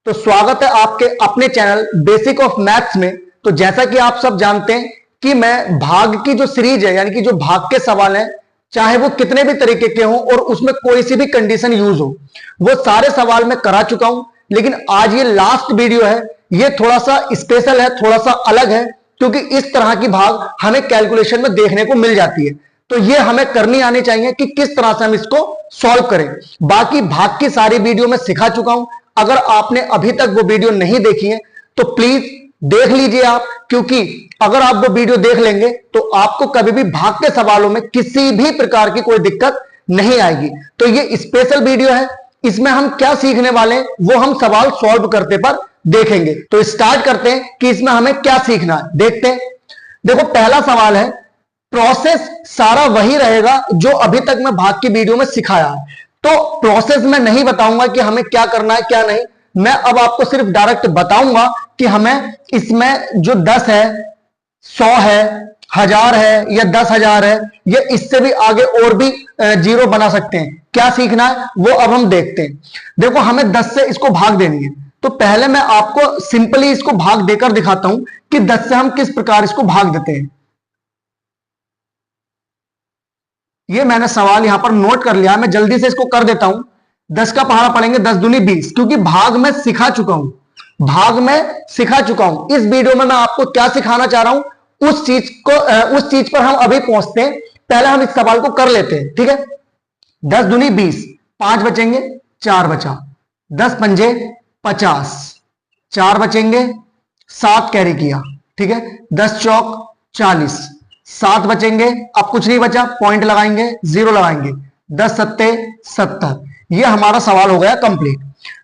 तो स्वागत है आपके अपने चैनल बेसिक ऑफ मैथ्स में। तो जैसा कि आप सब जानते हैं कि मैं भाग की जो सीरीज है, यानी कि जो भाग के सवाल हैं, चाहे वो कितने भी तरीके के हों और उसमें कोई सी भी कंडीशन यूज हो, वो सारे सवाल मैं करा चुका हूं। लेकिन आज ये लास्ट वीडियो है, ये थोड़ा सा स्पेशल है, थोड़ा सा अलग है, क्योंकि इस तरह की भाग हमें कैलकुलेशन में देखने को मिल जाती है। तो ये हमें करनी आनी चाहिए कि किस तरह से हम इसको सॉल्व करें। बाकी भाग की सारी वीडियो मैं सिखा चुका हूं। अगर आपने अभी तक वो वीडियो नहीं देखी है तो प्लीज देख लीजिए आप, क्योंकि अगर आप वो वीडियो देख लेंगे तो आपको कभी भी भाग के सवालों में किसी भी प्रकार की कोई दिक्कत नहीं आएगी। तो ये स्पेशल वीडियो है, इसमें हम क्या सीखने वाले हैं वो हम सवाल सॉल्व करते पर देखेंगे। तो स्टार्ट करते हैं कि इसमें हमें क्या सीखना है, देखते हैं। देखो, पहला सवाल है, प्रोसेस सारा वही रहेगा जो अभी तक मैं भाग की वीडियो में सिखाया है। तो प्रोसेस में नहीं बताऊंगा कि हमें क्या करना है क्या नहीं, मैं अब आपको सिर्फ डायरेक्ट बताऊंगा कि हमें इसमें जो 10 है, 100 है, 1000 है या 10,000 है, या इससे भी आगे और भी जीरो बना सकते हैं। क्या सीखना है वो अब हम देखते हैं। देखो, हमें 10 से इसको भाग देनी है। तो पहले मैं आपको सिंपली इसको भाग देकर दिखाता हूं कि 10 से हम किस प्रकार इसको भाग देते हैं। ये मैंने सवाल यहां पर नोट कर लिया, मैं जल्दी से इसको कर देता हूं। 10 का पहाड़ा पड़ेंगे 10 दूनी 20, क्योंकि भाग में सिखा चुका हूं, भाग में सिखा चुका हूं। इस वीडियो में मैं आपको क्या सिखाना चाह रहा हूं उस चीज पर हम अभी पहुंचते हैं। पहले हम इस सवाल को कर लेते हैं, ठीक है। 10 दूनी 20, 5 बचेंगे, 4 बचा, 10 पंजे 50, 4 बचेंगे, 7 कैरी किया, ठीक है। 10 चौक 40, 7 बचेंगे, अब कुछ नहीं बचा, पॉइंट लगाएंगे, 0 लगाएंगे, 10 सत्ते 70। ये हमारा सवाल हो गया कंप्लीट।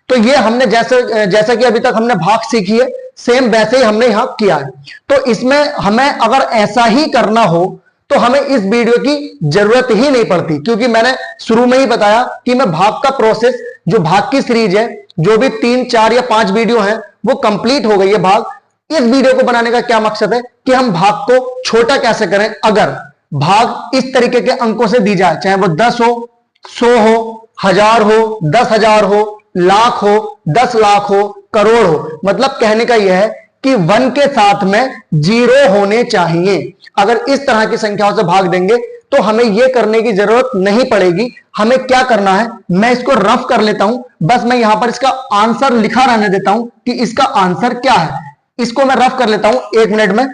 तो ये हमने जैसा कि अभी तक हमने भाग सीखी है, सेम वैसे ही हमने यहां किया है। तो इसमें हमें अगर ऐसा ही करना हो तो हमें इस वीडियो की जरूरत ही नहीं पड़ती, क्योंकि मैंने शुरू में ही बताया कि मैं भाग का प्रोसेस, जो भाग की सीरीज है, जो भी 3, 4 या 5 वीडियो है, वो कंप्लीट हो गई है भाग। इस वीडियो को बनाने का क्या मकसद है कि हम भाग को छोटा कैसे करें। अगर भाग इस तरीके के अंकों से दी जाए, चाहे वो 10 हो, 100 हो, 1000 हो, 10,000 हो, लाख हो, 10 लाख हो, करोड़ हो, मतलब कहने का यह है कि 1 के साथ में 0 होने चाहिए। अगर इस तरह की संख्याओं से भाग देंगे तो हमें यह करने की जरूरत नहीं पड़ेगी। हमें क्या करना है, मैं इसको रफ कर लेता हूं, बस मैं यहां पर इसका आंसर लिखा रहने देता हूं कि इसका आंसर क्या है। इसको मैं रफ कर लेता हूं 1 मिनट में।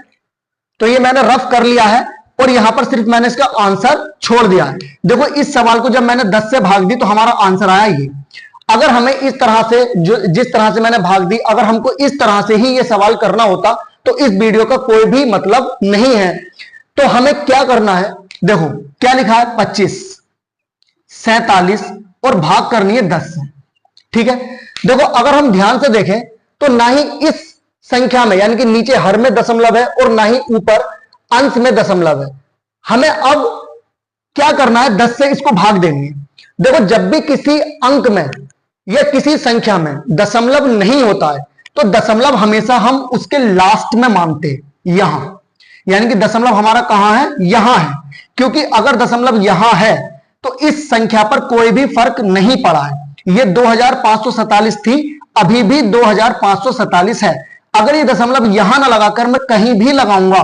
तो ये मैंने रफ कर लिया है और यहां पर सिर्फ मैंने इसका आंसर छोड़ दिया है। देखो, इस सवाल को जब मैंने 10 से भाग दी तो हमारा आंसर आया ये। अगर हमें इस तरह से, जिस तरह से मैंने भाग दी, अगर हमको इस तरह से ही ये सवाल करना होता तो इस वीडियो का कोई भी मतलब नहीं है। तो हमें क्या करना है, देखो क्या लिखा है, 25, 47 और भाग करनी है 10 से, ठीक है। देखो, अगर हम ध्यान से देखें तो ना ही इस संख्या में, यानी कि नीचे हर में दशमलव है और ना ही ऊपर अंश में दशमलव है। हमें अब क्या करना है, 10 से इसको भाग देनी है। देखो, जब भी किसी अंक में या किसी संख्या में दशमलव नहीं होता है तो दशमलव हमेशा हम उसके लास्ट में मानते हैं, यहां, यानी कि दशमलव हमारा कहां है, यहां है। क्योंकि अगर दशमलव यहां है तो इस संख्या पर कोई भी फर्क नहीं पड़ा है। ये 2547 थी, अभी भी 2547 है। अगर ये दशमलव यहां ना लगाकर मैं कहीं भी लगाऊंगा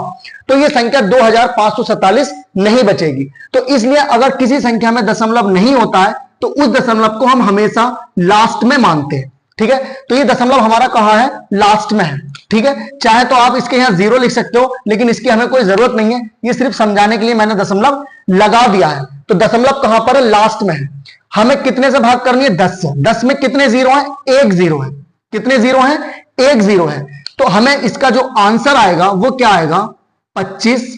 तो ये संख्या 2547 नहीं बचेगी। तो इसलिए अगर किसी संख्या में दशमलव नहीं होता है तो उस दशमलव को हम हमेशा लास्ट में मानते हैं, ठीक है। तो ये दशमलव हमारा कहां है, लास्ट में है, ठीक है। चाहे तो आप इसके यहां 0 लिख सकते हो, लेकिन इसकी हमें कोई जरूरत नहीं है। ये सिर्फ समझाने के लिए मैंने दशमलव लगा दिया है। तो दशमलव कहां पर है, लास्ट में है। हमें कितने से भाग करनी है, 10 से। 10 में कितने 0 है, 1 0 है। कितने 0 है, 1 0 है। तो हमें इसका जो आंसर आएगा वो क्या आएगा, 25,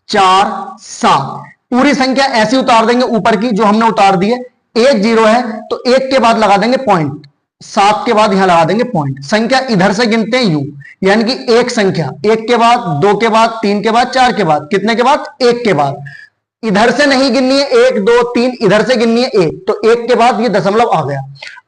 4, 7। पूरी संख्या ऐसी उतार देंगे ऊपर की जो हमने उतार दी है। 1 0 है तो 1 के बाद लगा देंगे पॉइंट, 7 के बाद यहां लगा देंगे पॉइंट। संख्या इधर से गिनते हैं यूं, यानी कि एक संख्या 1 के बाद, 2 के बाद, 3 के बाद, 4 के बाद, कितने के बाद, 1 के बाद। इधर से नहीं गिननी है 1 2 3, इधर से गिननी है 1, तो 1 के बाद ये दशमलव आ गया।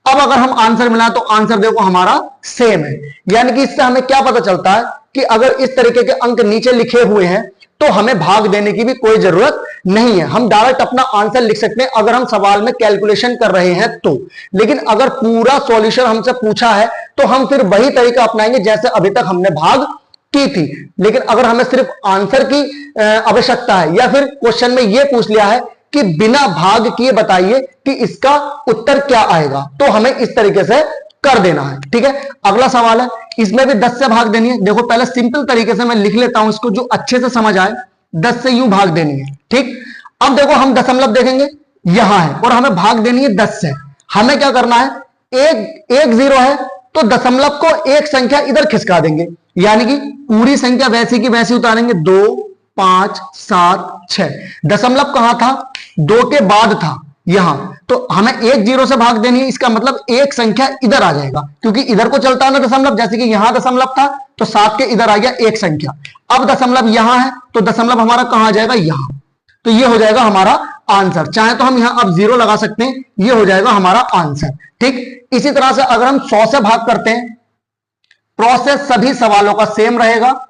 अब अगर हम आंसर मिला तो आंसर देखो हमारा सेम है। यानी कि इससे हमें क्या पता चलता है कि अगर इस तरीके के अंक नीचे लिखे हुए हैं तो हमें भाग देने की भी कोई जरूरत नहीं है, हम डायरेक्ट अपना आंसर लिख सकते हैं अगर हम सवाल में कैलकुलेशन कर रहे हैं तो। लेकिन अगर पूरा सॉल्यूशन हमसे पूछा है तो हम फिर वही तरीका अपनाएंगे जैसे अभी तक हमने भाग की थी। लेकिन अगर हमें सिर्फ आंसर की आवश्यकता है या फिर क्वेश्चन में यह पूछ लिया है कि बिना भाग किए बताइए कि इसका उत्तर क्या आएगा, तो हमें इस तरीके से कर देना है। ठीक है, अगला सवाल है, इसमें भी 10 से भाग देनी है। देखो पहले सिंपल तरीके से मैं लिख लेता हूं इसको, जो अच्छे से समझ आए। 10 से यूं भाग देनी है। ठीक, अब देखो हम दशमलव देखेंगे यहां है और हमें भाग देनी है 10 से। हमें क्या करना है, एक जीरो है तो दशमलव को एक संख्या इधर खिसका देंगे, यानी कि पूरी संख्या वैसी की वैसी उतारेंगे। 2 5 7 6, दशमलव कहां था, 2 के बाद था यहां, तो हमें एक जीरो से भाग देनी है। इसका मतलब एक संख्या इधर आ जाएगा, क्योंकि इधर को चलता है ना दशमलव, जैसे कि यहां दशमलव था तो 7 के इधर आ गया एक संख्या। अब दशमलव यहां है तो दशमलव हमारा कहां आ जाएगा, यहां, तो ये हो जाएगा हमारा आंसर। चाहे तो हम यहां अब जीरो लगा सकते हैं, ये हो जाएगा हमारा आंसर। ठीक, इसी तरह से अगर हम 100 से भाग करते हैं, प्रोसेस सभी सवालों का सेम रहेगा,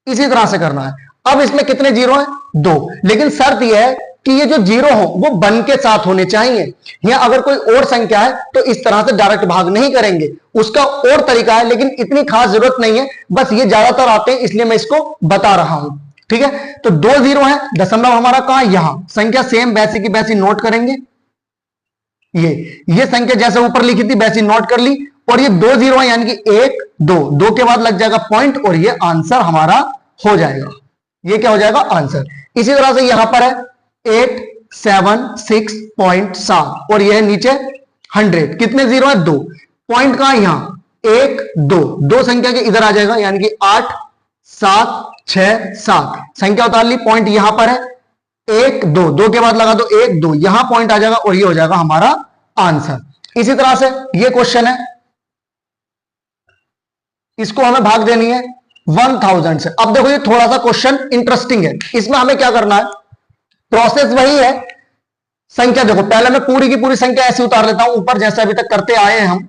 इसी तरह से करना है। अब इसमें कितने जीरो हैं, 2, लेकिन शर्त यह है कि ये जो जीरो हो वो बन के साथ होने चाहिए। या अगर कोई और संख्या है तो इस तरह से डायरेक्ट भाग नहीं करेंगे, उसका और तरीका है, लेकिन इतनी खास जरूरत नहीं है, बस ये ज्यादातर आते हैं इसलिए मैं इसको बता रहा हूं। ठीक है, तो 2 जीरो है, दशमलव हमारा कहां, यहां, संख्या सेम वैसी की वैसी नोट करेंगे। ये संख्या जैसे ऊपर लिखी थी वैसी नोट कर ली, और ये 2 जीरो है यानी कि 1 2, 2 के बाद लग जाएगा पॉइंट और ये आंसर हमारा हो जाएगा। ये क्या हो जाएगा, आंसर। इसी तरह से यहां पर है 876.7 और यह नीचे 100, कितने जीरो है, 2, पॉइंट कहां, यहां 1 2, 2 संख्या के इधर आ जाएगा, यानी कि 8 7 6 7, संख्या उतार ली, पॉइंट यहां पर है 1 2, 2 के बाद लगा दो 1 2, यहां पॉइंट आ जाएगा और ये हो जाएगा हमारा आंसर। इसी तरह से ये क्वेश्चन है, इसको हमें भाग देनी है 1000 से। अब देखो ये थोड़ा सा क्वेश्चन इंटरेस्टिंग है, इसमें हमें क्या करना है, प्रोसेस वही है, संख्या देखो पहले मैं पूरी की पूरी संख्या ऐसी उतार लेता हूं ऊपर, जैसे अभी तक करते आए हैं हम।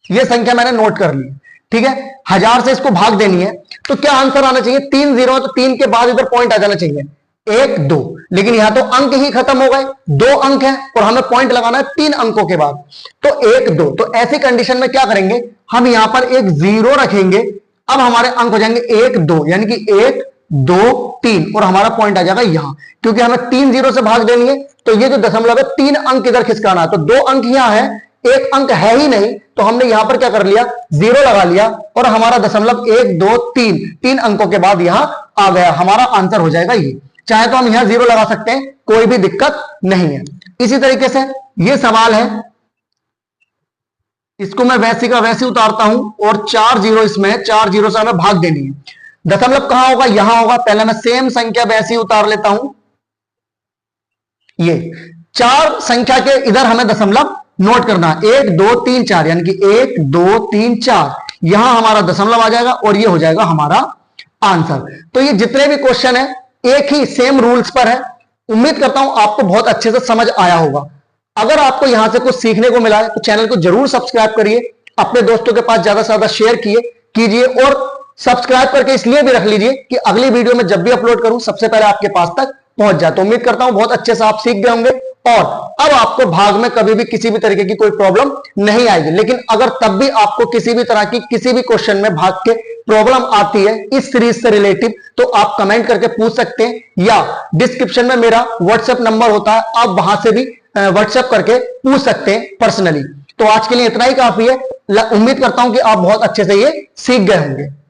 ये संख्या मैंने नोट कर ली, ठीक है, 1000 से इसको भाग देनी है, तो क्या आंसर आना चाहिए, 3 जीरो, तो 3 के बाद इधर पॉइंट आ जाना चाहिए 1 2, लेकिन यहां तो अंक ही खत्म हो गए, 2 अंक है और हमें पॉइंट लगाना है 3 अंकों के बाद, तो 1 2, तो ऐसी कंडीशन में क्या करेंगे, हम यहां पर एक जीरो रखेंगे। अब हमारे अंक हो जाएंगे 1 2, यानी कि 1 2 3 और हमारा पॉइंट आ जाएगा यहां, क्योंकि हमें 3 जीरो से भाग देनी है, तो ये जो दशमलव है 3 अंक इधर खिसकाना है, तो 2 अंक यहां है, 1 अंक है ही नहीं, तो हमने यहां पर क्या कर लिया, जीरो लगा लिया और हमारा दशमलव 1 2 3, 3 अंकों के बाद यहां आ गया, हमारा आंसर हो जाएगा ये। चाहे तो हम यहां जीरो लगा सकते हैं, कोई भी दिक्कत नहीं है। इसी तरीके से ये सवाल है, इसको मैं वैसी का वैसे उतारता हूं और 4 जीरो इसमें है, 4 जीरो से हमें भाग देनी है। दशमलव कहां होगा, यहां होगा, पहले मैं सेम संख्या वैसी उतार लेता हूं। ये 4 संख्या के इधर हमें दशमलव नोट करना है, 1 2 3 4, यानी कि 1 2 3 4, यहां हमारा दशमलव आ जाएगा और ये हो जाएगा हमारा आंसर। तो ये जितने भी क्वेश्चन है एक ही सेम रूल्स पर है। उम्मीद करता हूं आपको बहुत अच्छे से समझ आया होगा। अगर आपको यहां से कुछ सीखने को मिला है तो चैनल को जरूर सब्सक्राइब करिए, अपने दोस्तों के पास ज्यादा से ज्यादा शेयर कीजिए और सब्सक्राइब करके इसलिए भी रख लीजिए कि अगली वीडियो में जब भी अपलोड करूं सबसे पहले आपके पास तक पहुंच जाए। तो उम्मीद करता हूं बहुत अच्छे से आप सीख गए होंगे और अब आपको भाग में कभी भी किसी भी तरीके की कोई प्रॉब्लम नहीं आएगी। लेकिन अगर तब भी आपको किसी भी तरह की किसी भी क्वेश्चन में भाग के प्रॉब्लम आती है इस सीरीज से रिलेटिव, तो आप कमेंट करके पूछ सकते हैं या डिस्क्रिप्शन में मेरा व्हाट्सएप नंबर होता है, आप वहां से भी व्हाट्सएप करके पूछ सकते हैं पर्सनली। तो आज के लिए इतना ही काफी है। उम्मीद करता हूं कि आप बहुत अच्छे से ये सीख गए होंगे।